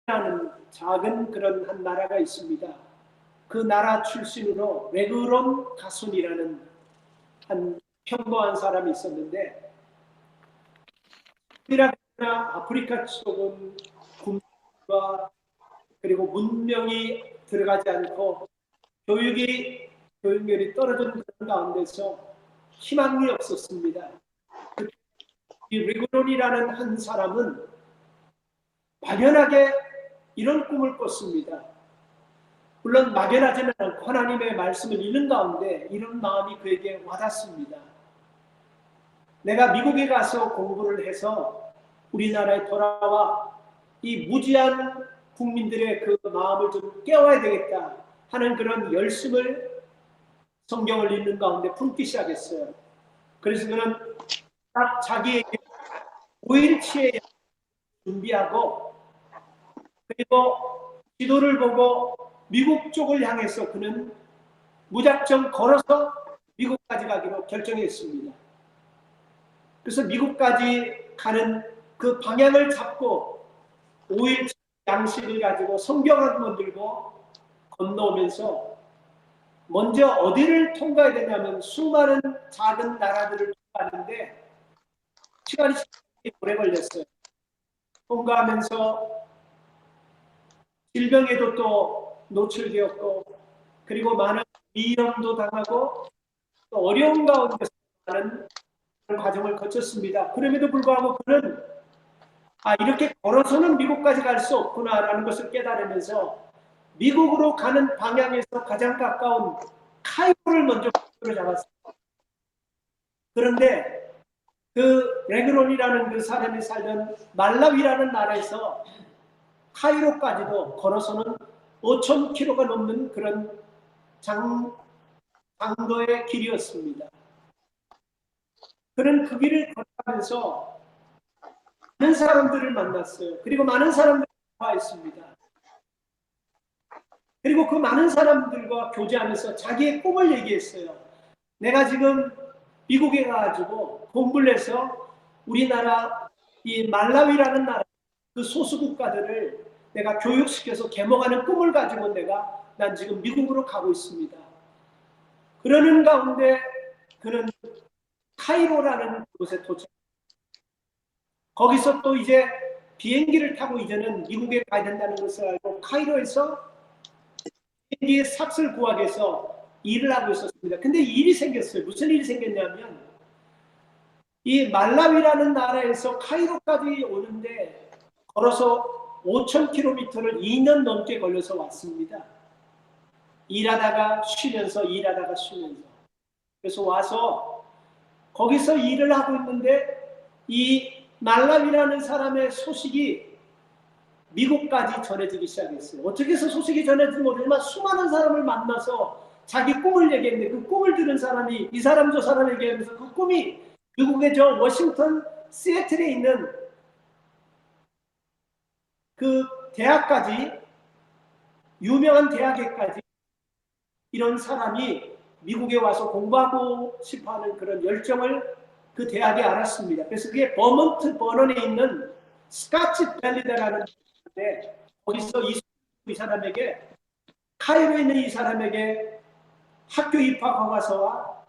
레그론이라는 작은 그런 한 나라가 있습니다. 그 나라 출신으로 레그론 가순이라는 한 평범한 사람이 있었는데, 이라크나 아프리카 쪽은 군과 그리고 문명이 들어가지 않고 교육열이 떨어진 그런 가운데서 희망이 없었습니다. 이 레그론이라는 한 사람은 막연하게 이런 꿈을 꿨습니다. 물론 막연하지는 않고 하나님의 말씀을 읽는 가운데 이런 마음이 그에게 와닿습니다. 내가 미국에 가서 공부를 해서 우리나라에 돌아와 이 무지한 국민들의 그 마음을 좀 깨워야 되겠다 하는 그런 열심을 성경을 읽는 가운데 품기 시작했어요. 그래서 그는 딱 자기에게 5일치의 준비하고, 그리고 지도를 보고 미국 쪽을 향해서 그는 무작정 걸어서 미국까지 가기로 결정했습니다. 그래서 미국까지 가는 그 방향을 잡고 5일 양식을 가지고 성경학만 들고 건너오면서 먼저 어디를 통과해야 되냐면 수많은 작은 나라들을 통과하는데 시간이 오래 걸렸어요. 통과하면서 질병에도 또 노출되었고, 그리고 많은 위험도 당하고 또 어려운 가운데서 많은 과정을 거쳤습니다. 그럼에도 불구하고 그는 이렇게 걸어서는 미국까지 갈 수 없구나라는 것을 깨달으면서 미국으로 가는 방향에서 가장 가까운 카이로를 먼저 목표로 잡았습니다. 그런데 그 레그론이라는 그 사람이 살던 말라위라는 나라에서 카이로까지도 걸어서는 5,000km가 넘는 그런 장도의 길이었습니다. 그는 그 길을 걸어가면서 많은 사람들을 만났어요. 그리고 많은 사람들을 대화했습니다. 그리고 그 많은 사람들과 교제하면서 자기의 꿈을 얘기했어요. 내가 지금 미국에 가가지고 공부를 해서 우리나라 이 말라위라는 나라 그 소수 국가들을 내가 교육시켜서 개몽하는 꿈을 가지고 난 지금 미국으로 가고 있습니다. 그러는 가운데 그는 카이로라는 곳에 도착. 거기서 또 이제 비행기를 타고 이제는 미국에 가야 된다는 것을 알고 카이로에서 비행기의 삭스를 구하기 위해서 일을 하고 있었습니다. 근데 일이 생겼어요. 무슨 일이 생겼냐면 이 말라위라는 나라에서 카이로까지 오는데 걸어서 5,000km를 2년 넘게 걸려서 왔습니다. 일하다가 쉬면서 일하다가 쉬면서. 그래서 와서 거기서 일을 하고 있는데 이 말라위라는 사람의 소식이 미국까지 전해지기 시작했어요. 어떻게 해서 소식이 전해지지 모르지만 수많은 사람을 만나서 자기 꿈을 얘기했는데 그 꿈을 들은 사람이 이 사람 저 사람 얘기하면서 그 꿈이 미국의 저 워싱턴 시애틀에 있는 그 대학까지, 유명한 대학에까지 이런 사람이 미국에 와서 공부하고 싶어하는 그런 열정을 그 대학에 알았습니다. 그래서 그게 버먼트 버넌에 있는 스카치 밸리다라는 데인데 거기서 이 사람에게, 카이로에 있는 이 사람에게 학교 입학 허가서와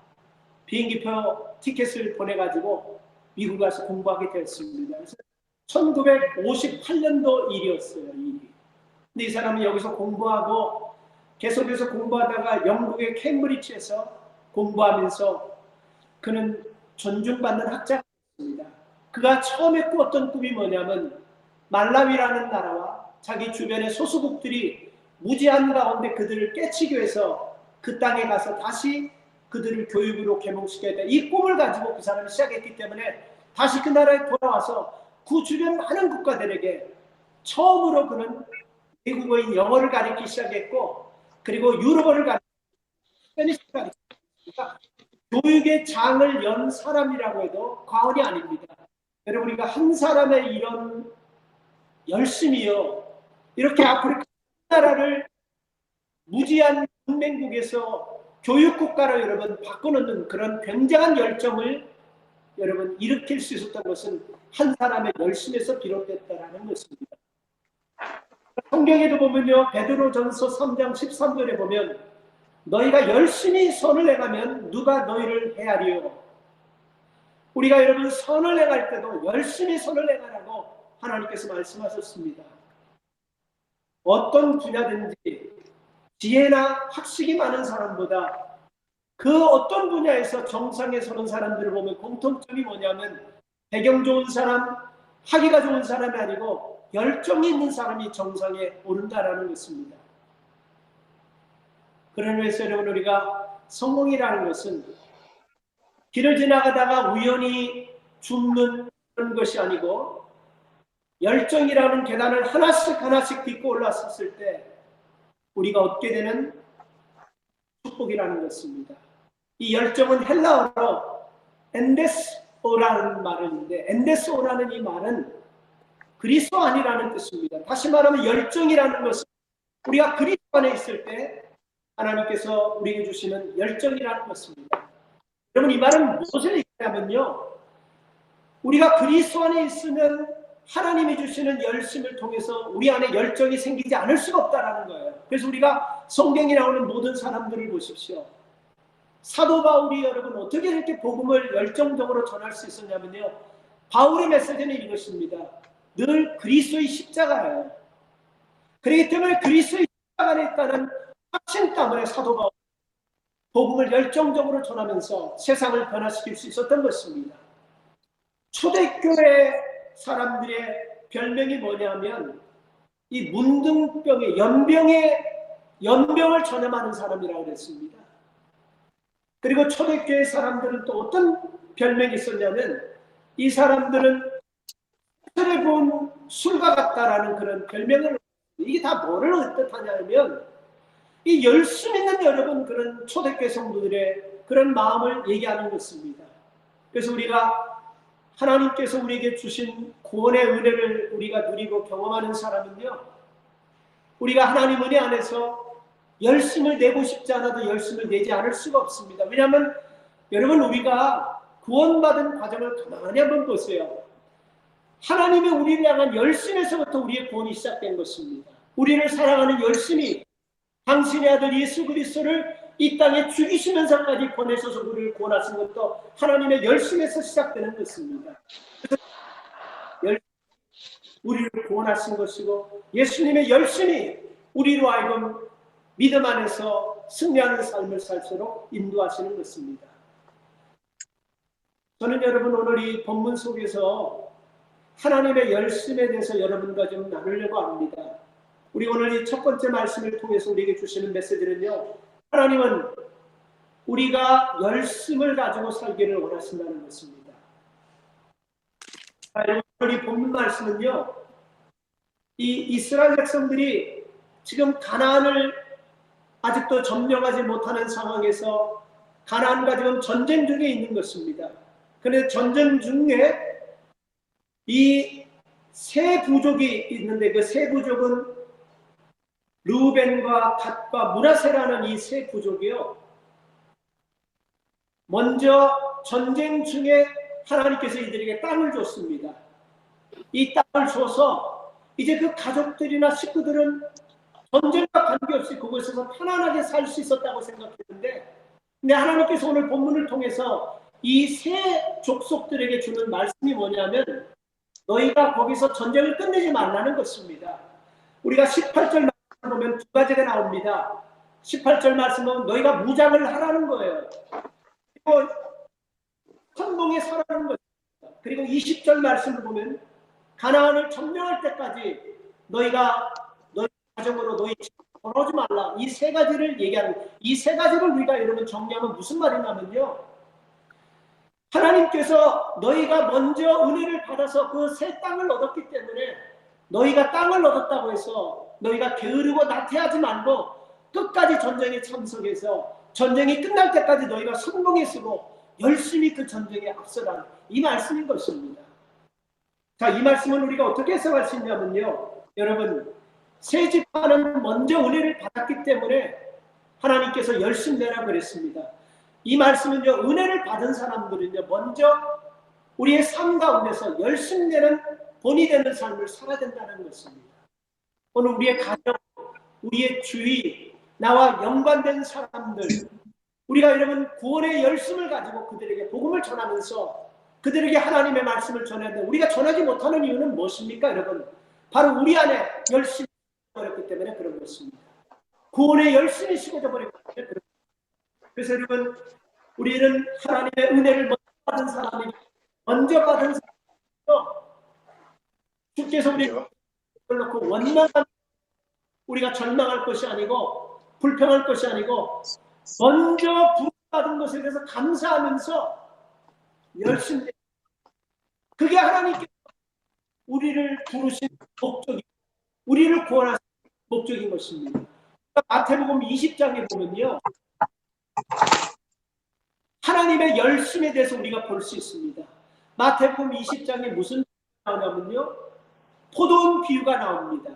비행기표 티켓을 보내가지고 미국 가서 공부하게 되었습니다. 그래서 1958년도 일이었어요. 일이. 근데 이 사람은 여기서 공부하고 계속해서 공부하다가 영국의 캠브리지에서 공부하면서 그는 존중받는 학자였습니다. 그가 처음에 꾸었던 꿈이 뭐냐면 말라위라는 나라와 자기 주변의 소수국들이 무지한 가운데 그들을 깨치기 위해서 그 땅에 가서 다시 그들을 교육으로 개몽시켜야 돼. 이 꿈을 가지고 그 사람이 시작했기 때문에 다시 그 나라에 돌아와서 그 주변 많은 국가들에게 처음으로 그는 외국어인 영어를 가르치기 시작했고, 그리고 유럽어를 가르치기, 스페니쉬를 가르치니까 교육의 장을 연 사람이라고 해도 과언이 아닙니다. 여러분, 우리가 한 사람의 이런 열심이요, 이렇게 아프리카 나라를 무지한 문맹국에서 교육국가로 여러분 바꿔놓는 그런 굉장한 열정을 여러분 일으킬 수 있었던 것은 한 사람의 열심에서 비롯됐다라는 것입니다. 성경에도 보면요, 베드로전서 3장 13절에 보면 너희가 열심히 선을 행하면 누가 너희를 헤아리요. 우리가 여러분 선을 행할 때도 열심히 선을 행하라고 하나님께서 말씀하셨습니다. 어떤 분야든지 지혜나 학식이 많은 사람보다 그 어떤 분야에서 정상에 서는 사람들을 보면 공통점이 뭐냐면 배경 좋은 사람, 학위가 좋은 사람이 아니고 열정이 있는 사람이 정상에 오른다라는 것입니다. 그런 의미에서 여러분, 우리가 성공이라는 것은 길을 지나가다가 우연히 죽는 그런 것이 아니고 열정이라는 계단을 하나씩 하나씩 딛고 올라섰을 때 우리가 얻게 되는 축복이라는 것입니다. 이 열정은 헬라어로 엔데스오라는 말인데, 엔데스오라는 이 말은 그리스도 안이라는 뜻입니다. 다시 말하면 열정이라는 것은 우리가 그리스도 안에 있을 때 하나님께서 우리에게 주시는 열정이라는 것입니다. 여러분, 이 말은 무엇을 얘기하면요, 우리가 그리스도 안에 있으면 하나님이 주시는 열심을 통해서 우리 안에 열정이 생기지 않을 수가 없다는 거예요. 그래서 우리가 성경에 나오는 모든 사람들을 보십시오. 사도 바울이 여러분 어떻게 이렇게 복음을 열정적으로 전할 수 있었냐면요, 바울의 메시지는 이것입니다. 늘 그리스도의 십자가예요. 그렇기 때문에 그리스도의 십자가 안에 있다는 확신 때문에 사도 바울 복음을 열정적으로 전하면서 세상을 변화시킬 수 있었던 것입니다. 초대교회 사람들의 별명이 뭐냐면 이 문둥병의 연병을 전염하는 사람이라고 그랬습니다. 그리고 초대교회 사람들은 또 어떤 별명이 있었냐면 이 사람들은 술에 본 술과 같다라는 그런 별명을, 이게 다 뭐를 뜻하냐면 이 열심 있는 여러분 그런 초대교회 성도들의 그런 마음을 얘기하는 것입니다. 그래서 우리가 하나님께서 우리에게 주신 구원의 은혜를 우리가 누리고 경험하는 사람은요, 우리가 하나님 은혜 안에서 열심을 내고 싶지 않아도 열심을 내지 않을 수가 없습니다. 왜냐하면 여러분, 우리가 구원받은 과정을 가만히 한번 보세요. 하나님의 우리를 향한 열심에서부터 우리의 구원이 시작된 것입니다. 우리를 사랑하는 열심이 당신의 아들 예수 그리스도를 이 땅에 죽이시면서까지 보내셔서 우리를 구원하신 것도 하나님의 열심에서 시작되는 것입니다. 우리를 구원하신 것이고 예수님의 열심이 우리로 하여금 믿음 안에서 승리하는 삶을 살도록 인도하시는 것입니다. 저는 여러분 오늘 이 본문 속에서 하나님의 열심에 대해서 여러분과 좀 나누려고 합니다. 우리 오늘 이 첫 번째 말씀을 통해서 우리에게 주시는 메시지는요, 하나님은 우리가 열심을 가지고 살기를 원하신다는 것입니다. 오늘 이 본문 말씀은요, 이 이스라엘 백성들이 지금 가나안을 아직도 점령하지 못하는 상황에서 가나안과 지금 전쟁 중에 있는 것입니다. 그런데 전쟁 중에 이 세 부족이 있는데 그 세 부족은 르우벤과 갓과 므낫세라는 이 세 부족이요, 먼저 전쟁 중에 하나님께서 이들에게 땅을 줬습니다. 이 땅을 줘서 이제 그 가족들이나 식구들은 전쟁과 관계없이 그곳에서 편안하게 살 수 있었다고 생각했는데, 근데 하나님께서 오늘 본문을 통해서 이 세 족속들에게 주는 말씀이 뭐냐면 너희가 거기서 전쟁을 끝내지 말라는 것입니다. 우리가 18절 보면 두 가지가 나옵니다. 18절 말씀은 너희가 무장을 하라는 거예요. 그리고 선봉에 서라는 것입니다. 그리고 20절 말씀을 보면 가나안을 점령할 때까지 너희가 너희 가정으로 너희 벌어지 말라. 이 세 가지를 얘기하는, 이 세 가지를 우리가 여러분 정리하면 무슨 말이냐면요, 하나님께서 너희가 먼저 은혜를 받아서 그 새 땅을 얻었기 때문에 너희가 땅을 얻었다고 해서 너희가 게으르고 나태하지 말고 끝까지 전쟁에 참석해서 전쟁이 끝날 때까지 너희가 성공에 쓰고 열심히 그 전쟁에 앞서라는 이 말씀인 것입니다. 자, 이 말씀은 우리가 어떻게 해석할 수 있냐면요, 여러분 세 지파는 먼저 은혜를 받았기 때문에 하나님께서 열심 내라 그랬습니다. 이 말씀은요, 은혜를 받은 사람들은요, 먼저 우리의 삶 가운데서 열심 내는 본이 되는 삶을 살아야 된다는 것입니다. 오늘 우리의 가정, 우리의 주위, 나와 연관된 사람들, 우리가 여러분 구원의 열심을 가지고 그들에게 복음을 전하면서 그들에게 하나님의 말씀을 전해야 되는데 우리가 전하지 못하는 이유는 무엇입니까, 여러분? 바로 우리 안에 열심이 버렸기 때문에 그런 것입니다. 구원의 열심이 식어져 버렸기 때문에 그런 것입니다. 그래서 여러분, 우리는 하나님의 은혜를 먼저 받은 사람이 먼저 받은 사람이죠. 주께서 우리를 놓고 원망한 우리가 절망할 것이 아니고 불평할 것이 아니고 먼저 부름받은 것에 대해서 감사하면서 열심히, 그게 하나님께서 우리를 부르신 목적이, 우리를 구원하신 목적인 것입니다. 마태복음 20장에 보면요, 하나님의 열심에 대해서 우리가 볼 수 있습니다. 마태복음 20장에 무슨 나오냐면요, 포도원 비유가 나옵니다.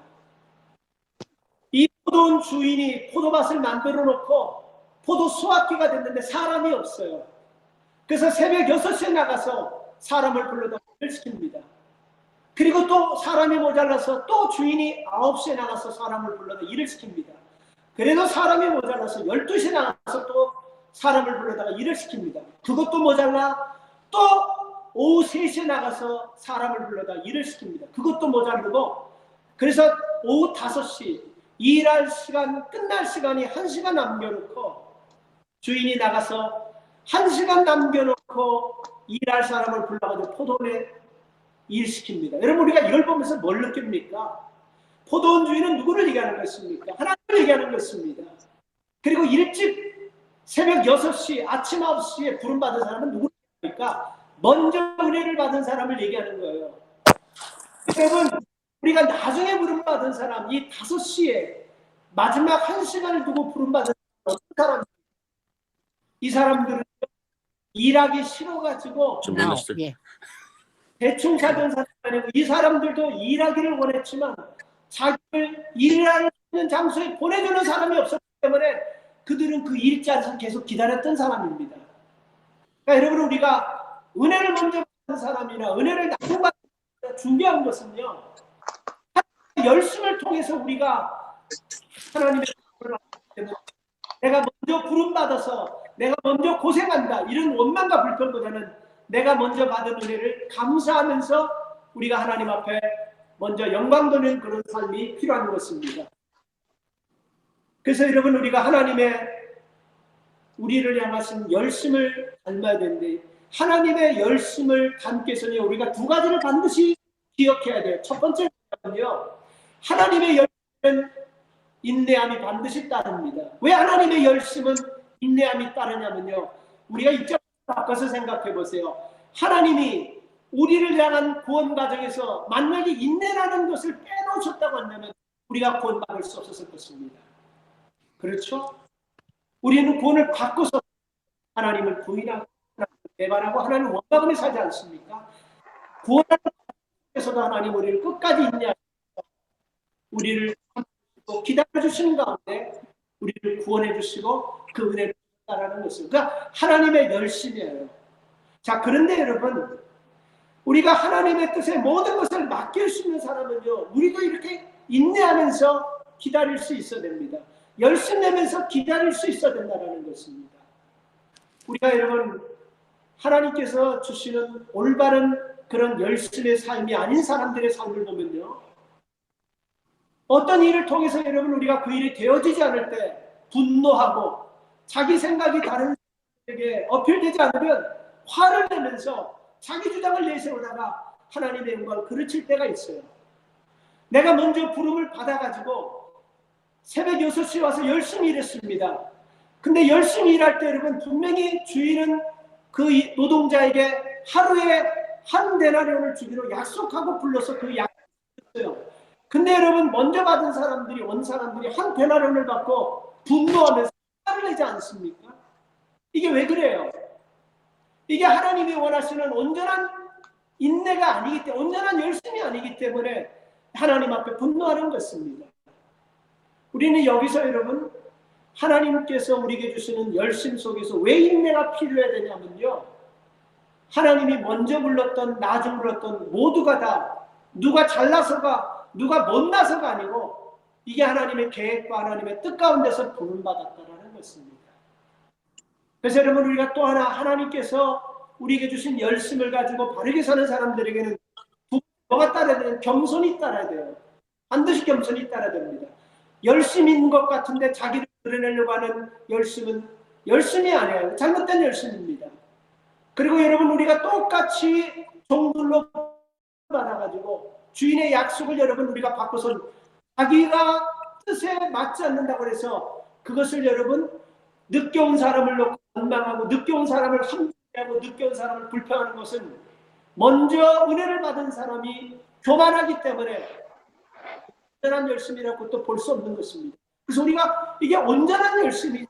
이 포도원 주인이 포도밭을 만들어 놓고 포도 수확기가 됐는데 사람이 없어요. 그래서 새벽 6시에 나가서 사람을 불러다 일을 시킵니다. 그리고 또 사람이 모자라서 또 주인이 9시에 나가서 사람을 불러다 일을 시킵니다. 그래도 사람이 모자라서 12시에 나가서 또 사람을 불러다가 일을 시킵니다. 그것도 모자라 또 오후 3시에 나가서 사람을 불러다 일을 시킵니다. 그것도 모자르고, 그래서 오후 5시 일할 시간, 끝날 시간이 1시간 남겨놓고 주인이 나가서 1시간 남겨놓고 일할 사람을 불러가지고 포도원에 일시킵니다. 여러분, 우리가 이걸 보면서 뭘 느낍니까? 포도원 주인은 누구를 얘기하는 것입니까? 하나님을 얘기하는 것입니다. 그리고 일찍 새벽 6시, 아침 9시에 부름받은 사람은 누구를 얘기합니까? 먼저 은혜를 받은 사람을 얘기하는 거예요. 여러분, 우리가 나중에 부름받은 사람, 이 5시에 마지막 1시간을 두고 부름받은 어떤 사람입니까? 이 사람들은 일하기 싫어가지고 대충 살던 사람이 아니고, 이 사람들도 일하기를 원했지만 자기를 일하는 장소에 보내주는 사람이 없었기 때문에 그들은 그 일자리에서 계속 기다렸던 사람입니다. 그러니까 여러분, 우리가 은혜를 먼저 받은 사람이나 은혜를 나누고 받는 사람이 중요한 것은요, 열심을 통해서 우리가 하나님의 부름을 받기 때문에 내가 먼저 부름받아서 내가 먼저 고생한다 이런 원망과 불평보다는 내가 먼저 받은 은혜를 감사하면서 우리가 하나님 앞에 먼저 영광 돌리는 그런 삶이 필요한 것입니다. 그래서 여러분, 우리가 하나님의 우리를 향하신 열심을 닮아야 되는데, 하나님의 열심을 담기 위해서는 우리가 두 가지를 반드시 기억해야 돼요. 첫 번째는요, 하나님의 열심은 인내함이 반드시 따릅니다. 왜 하나님의 열심은 인내함이 따르냐면요, 우리가 입장을 바꿔서 생각해 보세요. 하나님이 우리를 향한 구원 과정에서 만약에 인내라는 것을 빼놓으셨다고 한다면 우리가 구원받을 수 없었을 것입니다. 그렇죠? 우리는 구원을 받고서 하나님을 부인하고 하나님을 배반하고 하나님을 원망하며 살지 않습니까? 구원하는 과정에서도 하나님 우리를 끝까지 인내하시고 우리를 기다려주시는 가운데 우리를 구원해 주시고 그 은혜를 주셨다는 것을, 그러니까 하나님의 열심이에요. 자, 그런데 여러분, 우리가 하나님의 뜻에 모든 것을 맡길 수 있는 사람은요, 우리도 이렇게 인내하면서 기다릴 수 있어야 됩니다. 열심 내면서 기다릴 수 있어야 된다는 것입니다. 우리가 여러분, 하나님께서 주시는 올바른 그런 열심의 삶이 아닌 사람들의 삶을 보면요, 어떤 일을 통해서 여러분 우리가 그 일이 되어지지 않을 때 분노하고 자기 생각이 다른 사람에게 어필되지 않으면 화를 내면서 자기 주장을 내세우다가 하나님의 영광을 그르칠 때가 있어요. 내가 먼저 부름을 받아가지고 새벽 6시에 와서 열심히 일했습니다. 근데 열심히 일할 때 여러분, 분명히 주인은 그 노동자에게 하루에 한 데나리온을 주기로 약속하고 불러서 그 약속을 했어요. 근데 여러분, 먼저 받은 사람들이, 온 사람들이 한 데나리온을 받고 분노하면서 화를 내지 않습니까? 이게 왜 그래요? 이게 하나님이 원하시는 온전한 인내가 아니기 때문에, 온전한 열심이 아니기 때문에 하나님 앞에 분노하는 것입니다. 우리는 여기서 여러분, 하나님께서 우리에게 주시는 열심 속에서 왜 인내가 필요해야 되냐면요, 하나님이 먼저 불렀던 나중 불렀던 모두가 다 누가 잘나서가 누가 못나서가 아니고 이게 하나님의 계획과 하나님의 뜻 가운데서 부름받았다라는 것입니다. 그래서 여러분, 우리가 또 하나 하나님께서 우리에게 주신 열심을 가지고 바르게 사는 사람들에게는 뭐가 따라야 되는? 겸손이 따라야 돼요. 반드시 겸손이 따라야 됩니다. 열심인 것 같은데 자기를 드러내려고 하는 열심은 열심이 아니에요. 잘못된 열심입니다. 그리고 여러분, 우리가 똑같이 종들로 받아가지고 주인의 약속을 여러분 우리가 받고선 자기가 뜻에 맞지 않는다고 해서 그것을 여러분 늦게 온 사람을 놓고 원망하고 늦게 온 사람을 함께하고 늦게 온 사람을 불평하는 것은 먼저 은혜를 받은 사람이 교만하기 때문에 온전한 열심이라고 또 볼 수 없는 것입니다. 그래서 우리가 이게 온전한 열심이,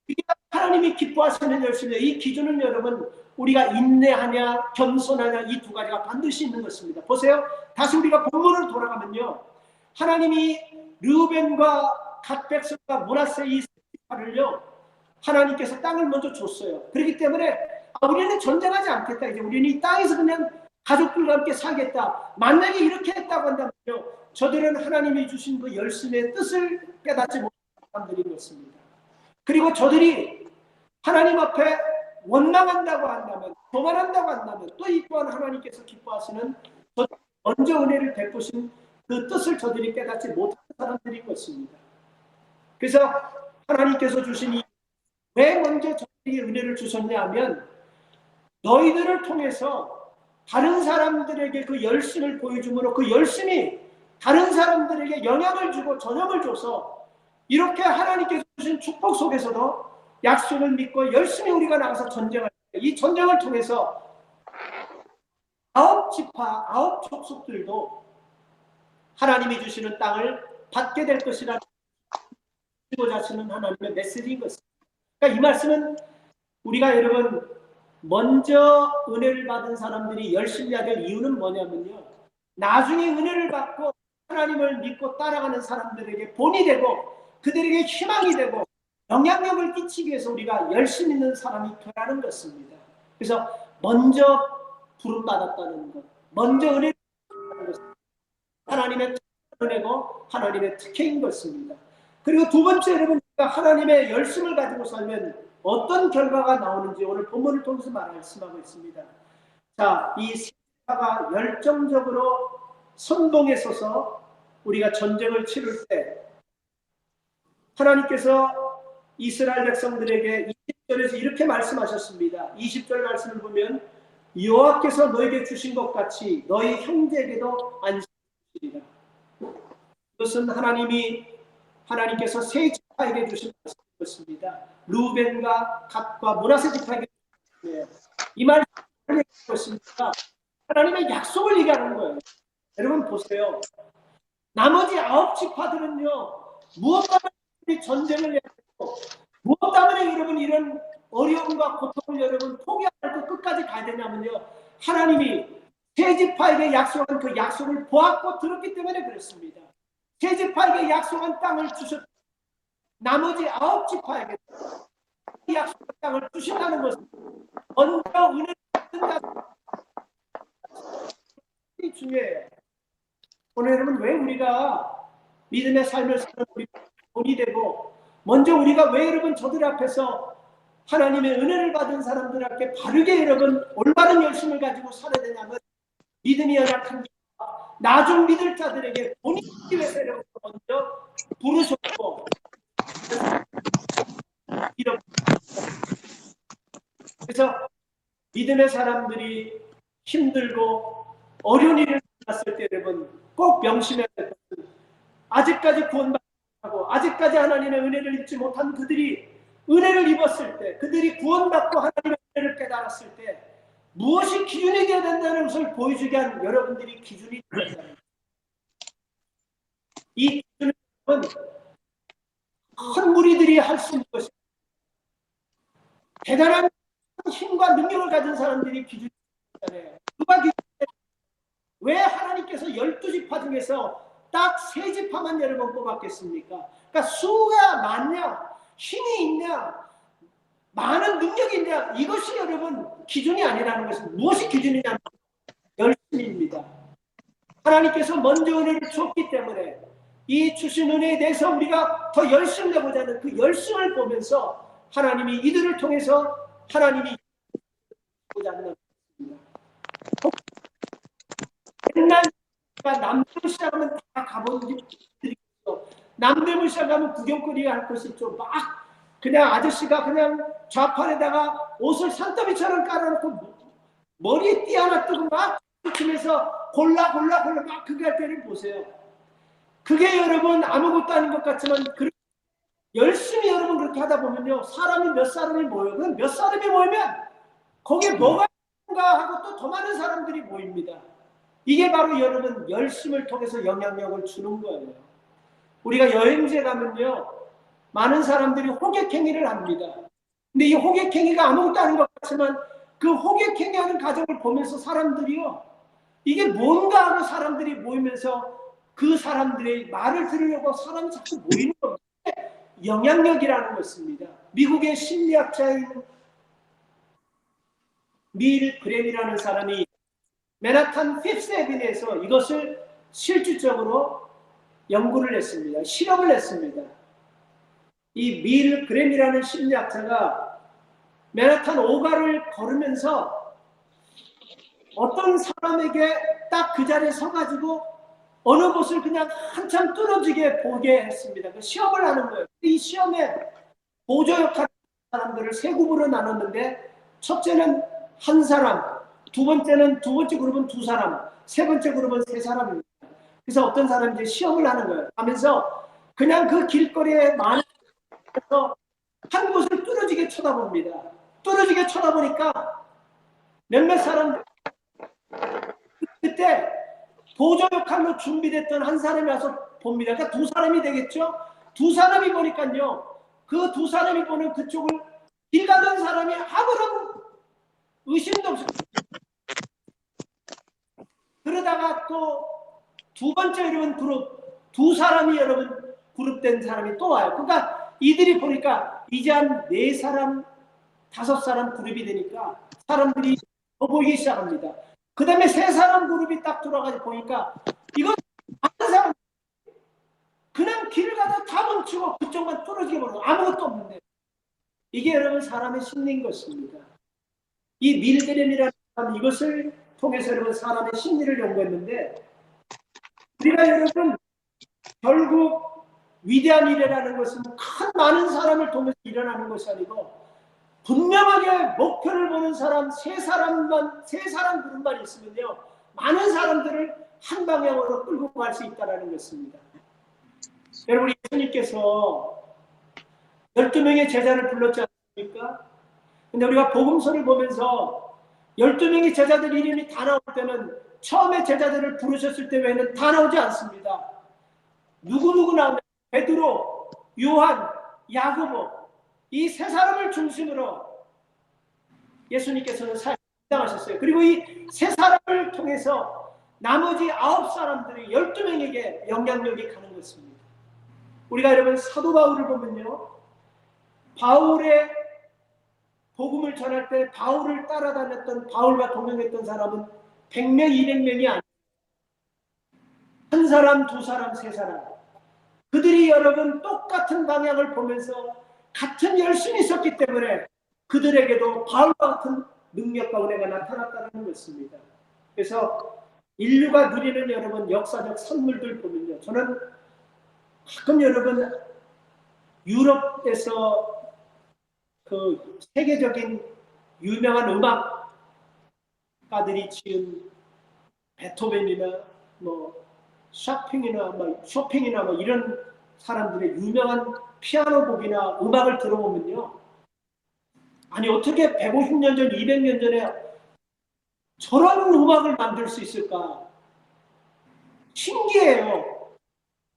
이게 하나님이 기뻐하시는 열심이에요. 이 기준은 여러분 우리가 인내하냐 겸손하냐 이 두 가지가 반드시 있는 것입니다. 보세요. 다시 우리가 본문으로 돌아가면요, 하나님이 르우벤과 갓 백성과 므낫세 이 세파를요 하나님께서 땅을 먼저 줬어요. 그렇기 때문에 우리는 전쟁하지 않겠다. 이제 우리는 이 땅에서 그냥 가족들과 함께 살겠다. 만약에 이렇게 했다고 한다면요, 저들은 하나님이 주신 그 열심의 뜻을 깨닫지 못한 사람들인 것입니다. 그리고 저들이 하나님 앞에 원망한다고 한다면, 교만한다고 한다면 또 이 또한 하나님께서 기뻐하시는 먼저 은혜를 베푸신 그 뜻을 저들이 깨닫지 못한 사람들인 것입니다. 그래서 하나님께서 주신 왜 먼저 저들이 은혜를 주셨냐 하면, 너희들을 통해서 다른 사람들에게 그 열심을 보여줌으로 그 열심이 다른 사람들에게 영향을 주고 전염을 줘서 이렇게 하나님께서 주신 축복 속에서도 약속을 믿고 열심히 우리가 나가서 전쟁을, 이 전쟁을 통해서 9지파 9족속들도 하나님이 주시는 땅을 받게 될 것이라는 고자 하시는 하나님의 메시지인 것입니다. 그러니까 이 말씀은 우리가 여러분 먼저 은혜를 받은 사람들이 열심히 해야 될 이유는 뭐냐면요, 나중에 은혜를 받고 하나님을 믿고 따라가는 사람들에게 본이 되고 그들에게 희망이 되고 영향력을 끼치기 위해서 우리가 열심히 있는 사람이 되라는 것입니다. 그래서 먼저 부름받았다는 것, 먼저 은혜를 받았다는 것은 하나님의 은혜고 하나님의 특혜인 것입니다. 그리고 두 번째, 여러분, 하나님의 열심을 가지고 살면 어떤 결과가 나오는지 오늘 본문을 통해서 말씀하고 있습니다. 자, 이 세파가 열정적으로 선봉에 서서 우리가 전쟁을 치를 때 하나님께서 이스라엘 백성들에게 20절에서 이렇게 말씀하셨습니다. 20절 말씀을 보면 여호와께서 너에게 주신 것 같이 너희 형제에게도 안식이라. 이것은 하나님께서 세 지파에게 주신 것입니다. 루벤과 갓과 므낫세 지파에게 주신 것이에요. 이 말씀을 것입니다. 하나님의 약속을 얘기하는 거예요. 여러분 보세요. 나머지 9지파들은요 무엇 때문에 전쟁을 해야 되고 무엇 때문에 여러분 이런 어려움과 고통을 여러분 포기하지 않고 끝까지 가야 되냐면요, 하나님이 세 지파에게 약속한 그 약속을 보았고 들었기 때문에 그렇습니다. 세 지파에게 약속한 땅을 주셨, 나머지 9지파에게 약속한 땅을 주신다는 것은 먼저 은혜를 받는 자들이 중요해요. 오늘 여러분, 왜 우리가 믿음의 삶을 사는 우리 본이 되고 먼저 우리가 왜 여러분 저들 앞에서 하나님의 은혜를 받은 사람들 앞에 바르게 여러분 올바른 열심을 가지고 살아야 되냐면, 믿음이 연약한 나중 믿을 자들에게 본인이 위해서 여러분 먼저 부르셨고 그래서 믿음의 사람들이 힘들고 어려운 일을 만났을 때 여러분 꼭 명심해야 될 것은, 아직까지 구원받지 못하고 아직까지 하나님의 은혜를 입지 못한 그들이 은혜를 입었을 때, 그들이 구원받고 하나님의 은혜를 깨달았을 때 무엇이 기준이 되어야 된다는 것을 보여주게 한 여러분들이 기준이 되어야 된다는 것입니다. 이 기준은 큰 무리들이 할 수 있는 것입니다. 대단한 힘과 능력을 가진 사람들이 기준이 되어야 돼요. 누가 기준이 왜 하나님께서 12지파 중에서 딱 3지파만 여러분 뽑았겠습니까? 그러니까 수가 많냐, 힘이 있냐, 많은 능력이 있냐, 이것이 여러분 기준이 아니라는 것은 무엇이 기준이냐면 열심입니다. 하나님께서 먼저 은혜를 줬기 때문에 이 주신 은혜에 대해서 우리가 더 열심을 내보자 하는 그 열심을 보면서 하나님이 이들을 통해서 하나님이 보자 하는 것입니다. 옛날 남대문 시작하면 다 가본 분들이 있어. 남대문 시작하면 구경거리 할 것이 있죠. 막 그냥 아저씨가 그냥 좌판에다가 옷을 산더미처럼 깔아놓고 머리에 띠 하나 뜨고 막 치면서 골라 막 그게 할 때를 보세요. 그게 여러분 아무것도 아닌 것 같지만 열심히 여러분 그렇게 하다 보면요, 사람이 몇 사람이 모여요. 그럼 몇 사람이 모이면 거기에 뭐가 있는가 하고 또 더 많은 사람들이 모입니다. 이게 바로 여러분 열심을 통해서 영향력을 주는 거예요. 우리가 여행지에 가면요, 많은 사람들이 호객행위를 합니다. 근데 이 호객행위가 아무것도 아닌 것 같지만 그 호객행위하는 과정을 보면서 사람들이요, 이게 뭔가 하고 사람들이 모이면서 그 사람들의 말을 들으려고 사람이 자꾸 모이는 겁니다. 영향력이라는 것입니다. 미국의 심리학자인 밀 그램이라는 사람이 맨하탄 피프스 애비뉴에서 이것을 실질적으로 연구를 했습니다. 실험을 했습니다. 이 밀 그램이라는 심리학자가 맨하탄 5가를 걸으면서 어떤 사람에게 딱 그 자리에 서가지고 어느 곳을 그냥 한참 뚫어지게 보게 했습니다. 그 시험을 하는 거예요. 이 시험에 보조 역할 사람들을 세 그룹으로 나눴는데, 첫째는 한 사람, 두 번째 그룹은 두 사람, 세 번째 그룹은 세 사람입니다. 그래서 어떤 사람이 이제 시험을 하는 거예요. 하면서 그냥 그 길거리에 많은 한 곳을 뚫어지게 쳐다봅니다. 뚫어지게 쳐다보니까 몇몇 사람들, 그때 보조 역할로 준비됐던 한 사람이 와서 봅니다. 그러니까 두 사람이 되겠죠. 두 사람이 보니까요, 그 두 사람이 보는 그쪽을 길 가던 사람이 아무런 의심도 없이, 그러다가 또 두 번째 여러분 그룹, 두 사람이 여러분 그룹된 사람이 또 와요. 그러니까 이들이 보니까 이제 한 4사람, 5사람 그룹이 되니까 사람들이 더 보이기 시작합니다. 그 다음에 3사람 그룹이 딱 돌아가서 보니까 이건 많은 사람 그냥 길을 가다 다 멈추고 그쪽만 뚫어지게 버리고 아무것도 없는데, 이게 여러분 사람의 심리인 것입니다. 이 밀그램이라는 사람, 이것을 통해서 여러분 사람의 심리를 연구했는데, 우리가 여러분 결국 위대한 일이라는 것은 큰 많은 사람을 통해서 일어나는 것이 아니고 분명하게 목표를 보는 사람, 세 사람 그룹만 있으면요, 많은 사람들을 한 방향으로 끌고 갈 수 있다는 것입니다. 여러분, 예수님께서 12명의 제자를 불렀지 않습니까? 근데 우리가 복음서를 보면서 12명의 제자들 이름이 다 나올 때는 처음에 제자들을 부르셨을 때 외에는 다 나오지 않습니다. 누구누구 나오면 베드로, 요한, 야고보, 이 세 사람을 중심으로 예수님께서는 사역하셨어요. 그리고 이 세 사람을 통해서 나머지 9사람들이 12명에게 영향력이 가는 것입니다. 우리가 여러분 사도 바울을 보면요, 바울의 복음을 전할 때 바울을 따라다녔던, 바울과 동행했던 사람은 100명, 200명이 아니에요. 한 사람, 두 사람, 세 사람. 그들이 여러분 똑같은 방향을 보면서 같은 열심이 있었기 때문에 그들에게도 바울과 같은 능력과 은혜가 나타났다는 것입니다. 그래서 인류가 누리는 여러분 역사적 선물들 보면요, 저는 가끔 여러분 유럽에서 그 세계적인 유명한 음악가들이 지은 베토벤이나 뭐 쇼핑이나 뭐 이런 사람들의 유명한 피아노 곡이나 음악을 들어보면요, 아니 어떻게 150년 전, 200년 전에 저런 음악을 만들 수 있을까? 신기해요.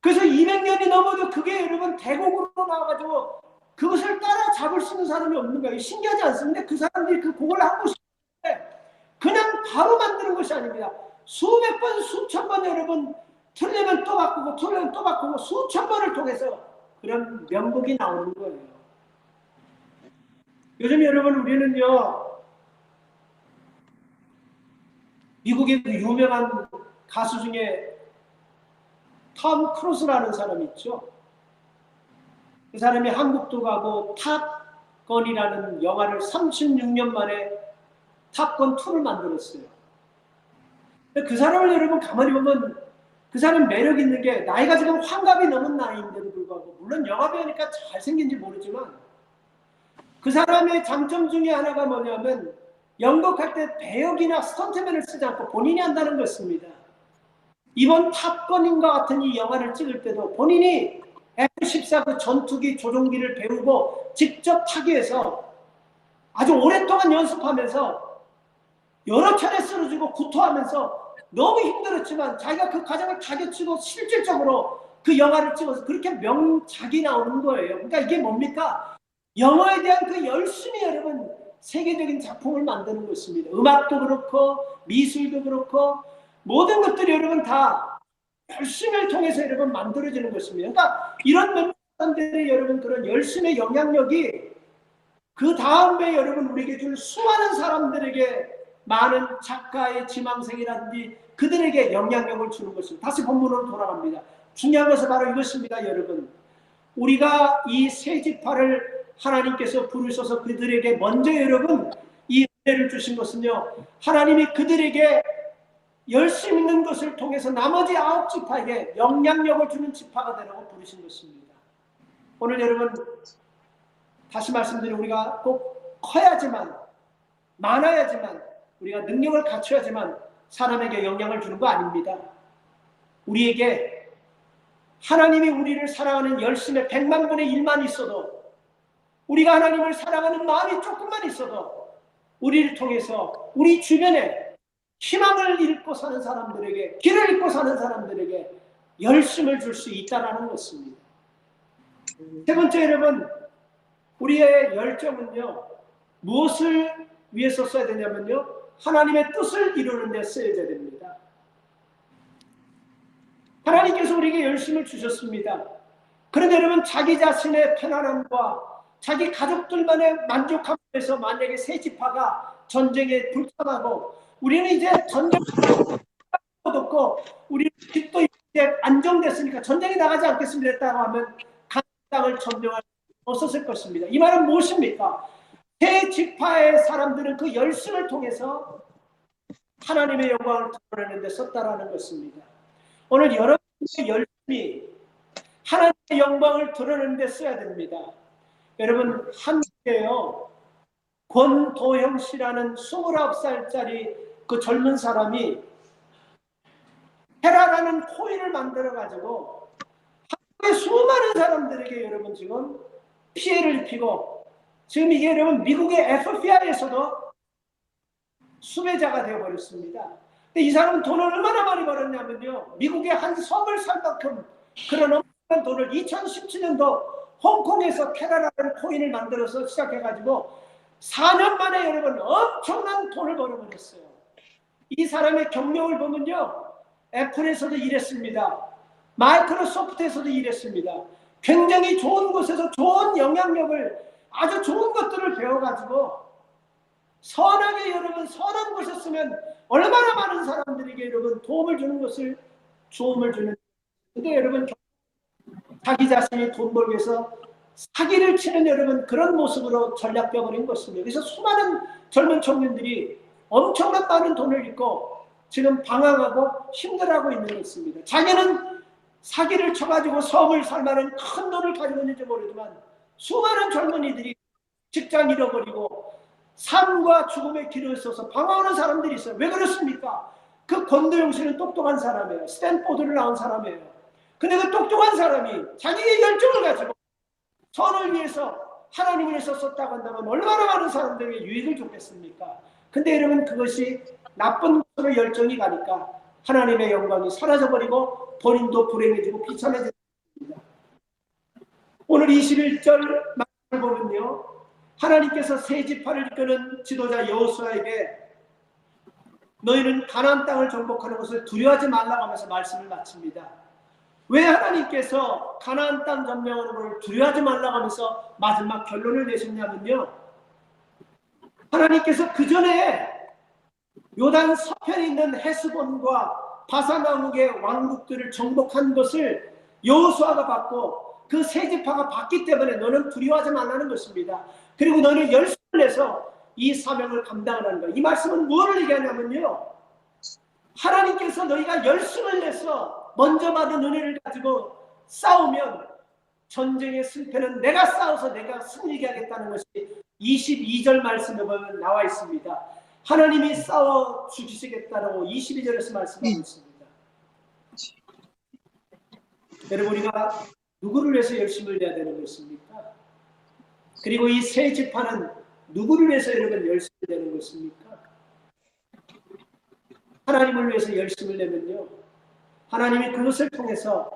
그래서 200년이 넘어도 그게 여러분 대곡으로 나와가지고 그것을 따라잡을 수 있는 사람이 없는 거예요. 신기하지 않습니까? 그 사람들이 그 곡을 하고 싶은데 그냥 바로 만드는 것이 아닙니다. 수백 번, 수천 번 여러분 틀리면 또 바꾸고 틀리면 또 바꾸고 수천 번을 통해서 그런 명곡이 나오는 거예요. 요즘 여러분 우리는요, 미국의 그 유명한 가수 중에 톰 크루즈라는 사람이 있죠. 그 사람이 한국도 가고 탑건이라는 영화를 36년 만에 탑건 2를 만들었어요. 그 사람을 여러분 가만히 보면 그 사람 매력 있는 게 나이가 지금 환갑이 넘은 나이인데도 불구하고, 물론 영화배우니까 잘생긴지 모르지만 그 사람의 장점 중에 하나가 뭐냐면 연극할 때 배역이나 스턴트맨을 쓰지 않고 본인이 한다는 것입니다. 이번 탑건인과 같은 이 영화를 찍을 때도 본인이 F-14 그 전투기 조종기를 배우고 직접 타기 위해서 아주 오랫동안 연습하면서 여러 차례 쓰러지고 구토하면서 너무 힘들었지만 자기가 그 과정을 타개치고 실질적으로 그 영화를 찍어서 그렇게 명작이 나오는 거예요. 그러니까 이게 뭡니까? 영어에 대한 그 열심히 여러분 세계적인 작품을 만드는 것입니다. 음악도 그렇고 미술도 그렇고 모든 것들이 여러분 다 열심을 통해서 여러분 만들어지는 것입니다. 그러니까 이런 몇몇 사람들의 여러분 그런 열심의 영향력이 그 다음에 여러분 우리에게 줄 수많은 사람들에게 많은 작가의 지망생이라든지 그들에게 영향력을 주는 것입니다. 다시 본문으로 돌아갑니다. 중요한 것은 바로 이것입니다. 여러분, 우리가 이 세 지파를 하나님께서 부르셔서 그들에게 먼저 여러분 이 은혜를 주신 것은요, 하나님이 그들에게 열심 있는 것을 통해서 나머지 9지파에게 영향력을 주는 지파가 되라고 부르신 것입니다. 오늘 여러분 다시 말씀드리면 우리가 꼭 커야지만, 많아야지만, 우리가 능력을 갖춰야지만 사람에게 영향을 주는 거 아닙니다. 우리에게 하나님이 우리를 사랑하는 열심의 100만 분의 1만 있어도, 우리가 하나님을 사랑하는 마음이 조금만 있어도 우리를 통해서 우리 주변에 희망을 잃고 사는 사람들에게, 길을 잃고 사는 사람들에게 열심을 줄 수 있다는 것입니다. 세 번째 여러분, 우리의 열정은요, 무엇을 위해서 써야 되냐면요, 하나님의 뜻을 이루는 데 쓰여야 됩니다. 하나님께서 우리에게 열심을 주셨습니다. 그런데 여러분 자기 자신의 편안함과 자기 가족들만의 만족함을 위해서 만약에 세 지파가 전쟁에 불참하고 우리는 이제 전쟁을 얻었고 우리 집도 이제 안정됐으니까 전쟁에 나가지 않겠습니다 했다고 하면 가나안 땅을 점령할 수 없었을 것입니다. 이 말은 무엇입니까? 세 지파의 사람들은 그 열심을 통해서 하나님의 영광을 드러내는 데 썼다라는 것입니다. 오늘 여러분의 열심이 하나님의 영광을 드러내는 데 써야 됩니다. 여러분 한국에요, 권도형 씨라는 29살짜리 그 젊은 사람이 헤라라는 코인을 만들어 가지고 한국의 수많은 사람들에게 여러분 지금 피해를 입히고, 지금 이게 여러분 미국의 FBI에서도 수배자가 되어버렸습니다. 근데 이 사람은 돈을 얼마나 많이 벌었냐면요, 미국의 한 섬을 살 만큼 그런 엄청난 돈을 2017년도 홍콩에서 캐라라는 코인을 만들어서 시작해가지고 4년 만에 여러분 엄청난 돈을 벌어버렸어요. 이 사람의 경력을 보면요, 애플에서도 일했습니다. 마이크로소프트에서도 일했습니다. 굉장히 좋은 곳에서 좋은 영향력을, 아주 좋은 것들을 배워가지고 선하게 여러분 선한 곳에 쓰면 얼마나 많은 사람들에게 여러분 도움을 주는 것을, 도움을 주는. 근데 여러분 자기 자신이 돈 벌기 위해서 사기를 치는 여러분 그런 모습으로 전략 빼버린 것입니다. 그래서 수많은 젊은 청년들이 엄청난 많은 돈을 잃고 지금 방황하고 힘들어하고 있는 것입니다. 자기는 사기를 쳐가지고 섬을 살 만한 큰 돈을 가지고 있는지 모르지만 수많은 젊은이들이 직장 잃어버리고 삶과 죽음의 길을 서서 방황하는 사람들이 있어요. 왜 그렇습니까? 그 권도영 씨는 똑똑한 사람이에요. 스탠포드를 나온 사람이에요. 근데 그 똑똑한 사람이 자기의 열정을 가지고 선을 위해서, 하나님을 위해서 썼다고 한다면 얼마나 많은 사람들에게 유익을 줬겠습니까? 근데 여러분 그것이 나쁜 것으로 열정이 가니까 하나님의 영광이 사라져버리고 본인도 불행해지고 비참해집니다. 오늘 21절 말씀을 보면요, 하나님께서 세 지파를 이끄는 지도자 여호수아에게 너희는 가나안 땅을 정복하는 것을 두려워하지 말라고 하면서 말씀을 마칩니다. 왜 하나님께서 가나안 땅 점령하는 것을 두려워하지 말라고 하면서 마지막 결론을 내셨냐면요, 하나님께서 그 전에 요단 서편에 있는 헤스본과 바사왕국의 왕국들을 정복한 것을 여호수아가 받고 그 세 지파가 받기 때문에 너는 두려워하지 말라는 것입니다. 그리고 너는 열심을 내서 이 사명을 감당하는 거예요. 이 말씀은 무엇을 얘기하냐면요, 하나님께서 너희가 열심을 내서 먼저 받은 은혜를 가지고 싸우면 전쟁의 승패는 내가 싸워서 내가 승리하게 하겠다는 것이 22절 말씀에 보면 나와 있습니다. 하나님이 싸워 주시겠다라고 22절에서 말씀하고 있습니다. 여러분, 우리가 누구를 위해서 열심을 내야 되는 것입니까? 그리고 이 세 지파는 누구를 위해서 여러분 열심을 내는 것입니까? 하나님을 위해서 열심을 내면요, 하나님이 그것을 통해서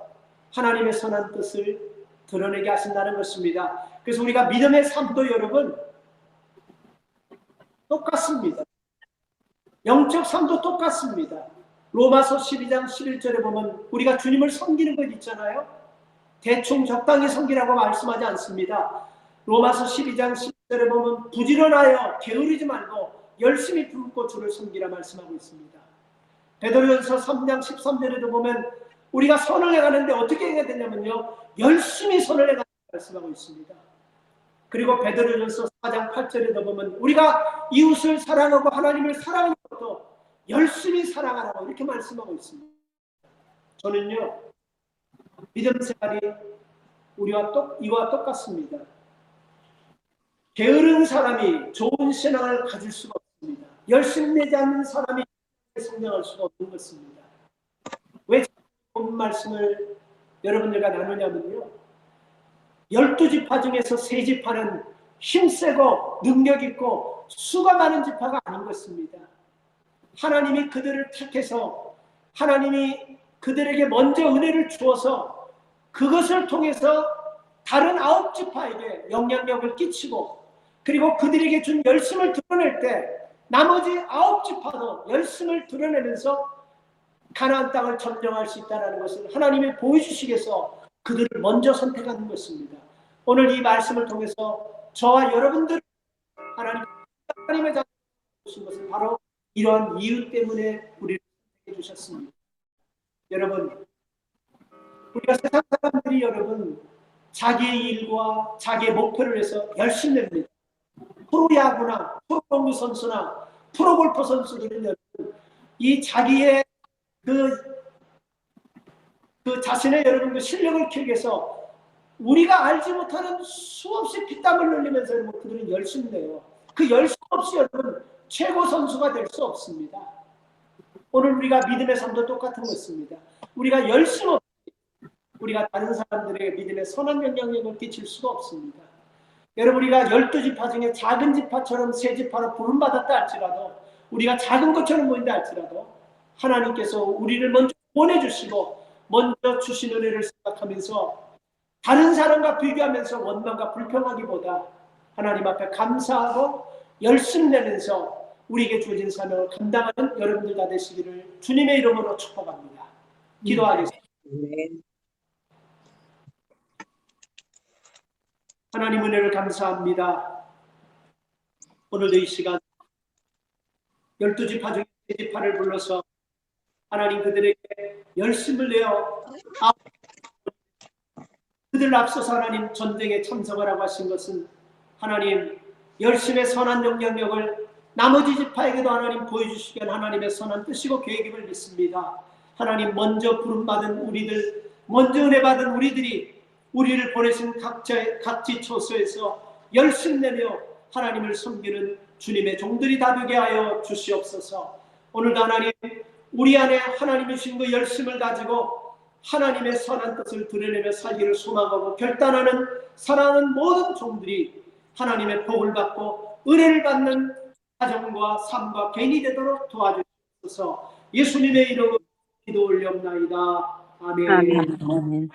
하나님의 선한 뜻을 드러내게 하신다는 것입니다. 그래서 우리가 믿음의 삶도 여러분 똑같습니다. 영적 삶도 똑같습니다. 로마서 12장 11절에 보면 우리가 주님을 섬기는 것 있잖아요. 대충 적당히 섬기라고 말씀하지 않습니다. 로마서 12장 10절에 보면 부지런하여 게으르지 말고 열심히 품고 주를 섬기라 말씀하고 있습니다. 베드로전서 3장 13절에도 보면 우리가 선을 행하는데 어떻게 해야 되냐면요, 열심히 선을 행하라 말씀하고 있습니다. 그리고 베드로전서 4장 8절에도 보면 우리가 이웃을 사랑하고 하나님을 사랑하는 것도 열심히 사랑하라고 이렇게 말씀하고 있습니다. 저는요, 믿음 생활이 이와 똑같습니다. 게으른 사람이 좋은 신앙을 가질 수가 없습니다. 열심히 내지 않는 사람이 성장할 수가 없는 것입니다. 왜 본 말씀을 여러분들과 나누냐면요, 12지파 중에서 세 지파는 힘세고 능력있고 수가 많은 지파가 아닌 것입니다. 하나님이 그들을 택해서 하나님이 그들에게 먼저 은혜를 주어서 그것을 통해서 다른 9지파에게 영향력을 끼치고, 그리고 그들에게 준 열심을 드러낼 때 나머지 9지파도 열심을 드러내면서 가나안 땅을 점령할 수 있다는 것을 하나님이 보여주시기 위해서 그들을 먼저 선택하는 것입니다. 오늘 이 말씀을 통해서 저와 여러분들 하나님의 자녀를 주신 것은 바로 이러한 이유 때문에 우리를 선택해 주셨습니다. 여러분, 우리가 세상 사람들이 여러분 자기의 일과 자기의 목표를 위해서 열심히 냅니다. 프로야구나 프로농구 선수나 프로골퍼 선수들은 여러분 이 자기의 그 자신의 여러분 그 실력을 키우기 위해서 우리가 알지 못하는 수없이 피땀을 흘리면서 여러분 그들은 열심히 내요. 그 열심 없이 여러분 최고 선수가 될 수 없습니다. 오늘 우리가 믿음의 삶도 똑같은 것입니다. 우리가 열심 없이 우리가 다른 사람들에게 믿음의 선한 영향력을 끼칠 수가 없습니다. 여러분, 우리가 12지파 중에 작은 지파처럼 세 지파로 부름받았다 할지라도, 우리가 작은 것처럼 보인다 할지라도 하나님께서 우리를 먼저 보내주시고 먼저 주신 은혜를 생각하면서 다른 사람과 비교하면서 원망과 불평하기보다 하나님 앞에 감사하고 열심 내면서 우리에게 주어진 사명을 감당하는 여러분들 다 되시기를 주님의 이름으로 축복합니다. 기도하겠습니다. 하나님 은혜를 감사합니다. 오늘도 이 시간 12지파 중에 3지파를 불러서 하나님 그들에게 열심을 내어 그들 앞서서 하나님 전쟁에 참석을 하고 하신 것은 하나님 열심의 선한 영향력을 나머지 지파에게도 하나님 보여주시기 위한 하나님의 선한 뜻이고 계획임을 믿습니다. 하나님 먼저 부름받은 우리들, 먼저 은혜 받은 우리들이 우리를 보내신 각지 처소에서 열심 내며 하나님을 섬기는 주님의 종들이 다 되게 하여 주시옵소서. 오늘도 하나님 우리 안에 하나님이 주신 그 열심을 가지고 하나님의 선한 뜻을 드러내며 살기를 소망하고 결단하는 사랑하는 모든 종들이 하나님의 복을 받고 은혜를 받는 가정과 삶과 개인이 되도록 도와주시옵소서. 예수님의 이름으로 기도 올려옵나이다. 아멘.